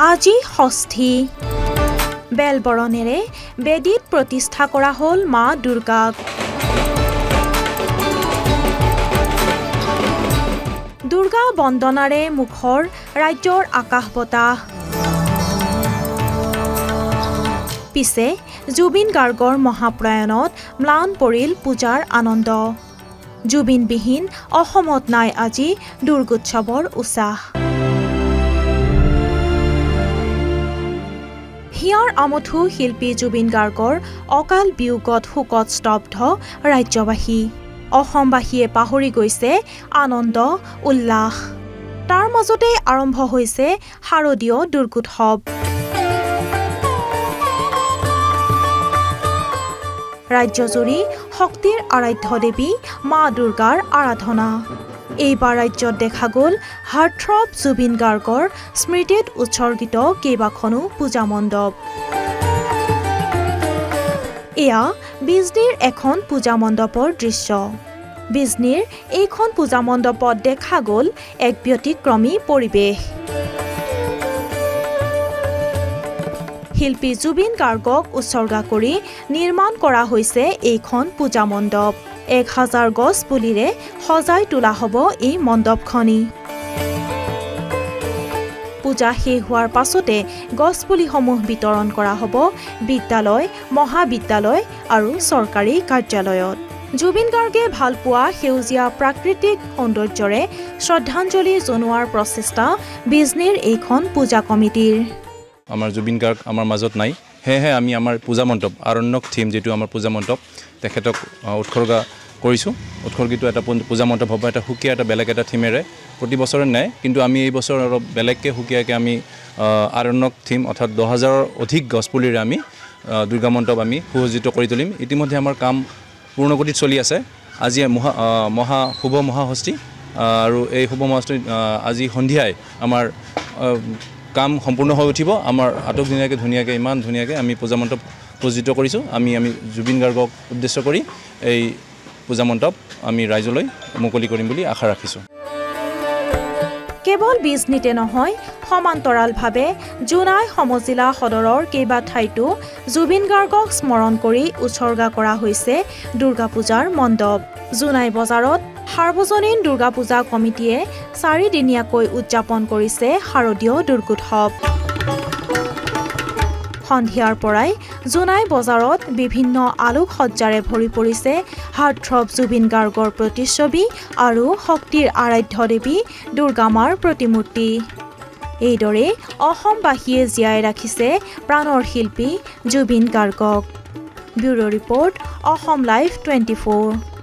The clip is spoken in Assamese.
আজি ষষ্ঠী বেলবৰণেৰে বেদীত প্ৰতিষ্ঠা কৰা হ'ল মা দুৰ্গাক। দুৰ্গা বন্দনাৰে মুখৰ ৰাজ্যৰ আকাশ বতাহ। পিছে জুবিন গাৰ্গৰ মহাপ্ৰয়াণত ম্লান পৰিল পূজাৰ আনন্দ। জুবিনবিহীন অসমত নাই আজি দুৰ্গোৎসৱৰ উৎসাহ। হিয়াৰ আমঠু শিল্পী জুবিন গাৰ্গৰ অকাল বিয়োগত শোকত স্তব্ধ ৰাজ্যবাসী। অসমবাসীয়ে পাহৰি গৈছে আনন্দ উল্লাস। তাৰ মাজতে আৰম্ভ হৈছে শাৰদীয় দুৰ্গোৎসৱ। ৰাজ্যজুৰি শক্তিৰ আৰাধ্য দেৱী মা দুৰ্গাৰ আৰাধনা। এইবাৰ ৰাজ্যত দেখা গ'ল হাৰ্টথ্ৰব জুবিন গাৰ্গৰ স্মৃতিত উৎসৰ্গিত কেইবাখনো পূজা মণ্ডপ। এয়া বিজনীৰ এখন পূজা মণ্ডপৰ দৃশ্য। বিজনীৰ এইখন পূজা মণ্ডপত দেখা গ'ল এক ব্যতিক্ৰমী পৰিৱেশ। শিল্পী জুবিন গাৰ্গক উৎসৰ্গা কৰি নিৰ্মাণ কৰা হৈছে এইখন পূজা মণ্ডপ। 1000 গছ পুলিৰে সজাই তোলা হ'ব এই মণ্ডপখনি। পূজা শেষ হোৱাৰ পাছতে গছপুলিসমূহ বিতৰণ কৰা হ'ব বিদ্যালয়, মহাবিদ্যালয় আৰু চৰকাৰী কাৰ্যালয়ত। জুবিন গাৰ্গে ভালপোৱা সেউজীয়া প্ৰাকৃতিক সৌন্দৰ্যৰে শ্ৰদ্ধাঞ্জলি জনোৱাৰ প্ৰচেষ্টা বিজনীৰ এইখন পূজা কমিটিৰ। আমাৰ জুবিন গাৰ্গ আমাৰ মাজত নাই, সেয়েহে আমি আমাৰ পূজা মণ্ডপ আৰণ্যক থিম যিটো আমাৰ পূজা মণ্ডপ তেখেতক উৎসৰ্গা কৰিছোঁ। উৎসৰ্গিত এটা পূজা মণ্ডপ হ'ব, এটা সুকীয়া এটা বেলেগ এটা থিমেৰে প্ৰতি বছৰে নাই, কিন্তু আমি এই বছৰ অলপ বেলেগকৈ সুকীয়াকৈ আমি আৰণ্যক থিম অৰ্থাৎ 10,000ৰ অধিক গছপুলিৰে আমি দুৰ্গা মণ্ডপ আমি সুসজ্জিত কৰি তুলিম। ইতিমধ্যে আমাৰ কাম পূৰ্ণগতিত চলি আছে। আজি শুভ মহাষষ্ঠী আৰু এই শুভ মহাষষ্ঠী আজি সন্ধিয়াই আমাৰ কাম সম্পূৰ্ণ হৈ উঠিব। আমাৰ আটকদিনীয়াকৈ ধুনীয়াকৈ ইমান ধুনীয়াকৈ আমি পূজা মণ্ডপ সজ্জিত কৰিছোঁ। আমি জুবিন গাৰ্গক উদ্দেশ্য কৰি এই পূজা মণ্ডপ আমি ৰাইজলৈ মুকলি কৰিম বুলি আশা ৰাখিছোঁ। কেৱল বিজনীতে নহয়, সমান্তৰালভাৱে জোনাই সমজিলা সদৰৰ কেইবা ঠাইতো জুবিন গাৰ্গক স্মৰণ কৰি উৎসৰ্গা কৰা হৈছে দুৰ্গা পূজাৰ মণ্ডপ। জোনাই বজাৰত সাৰ্বজনীন দুৰ্গা পূজা কমিটিয়ে 4 দিনীয়াকৈ উদযাপন কৰিছে শাৰদীয় দুৰ্গোৎসৱ। সন্ধিয়াৰ পৰাই জোনাই বজাৰত বিভিন্ন আলোকসজ্জাৰে ভৰি পৰিছে হাৰ্টথ্ৰব জুবিন গাৰ্গৰ প্ৰতিচ্ছবি আৰু শক্তিৰ আৰাধ্য দেৱী দুৰ্গা মাৰ প্ৰতিমূৰ্তি। এইদৰে অসমবাসীয়ে জীয়াই ৰাখিছে প্ৰাণৰ শিল্পী জুবিন গাৰ্গক। Bureau' report, Assam live 24।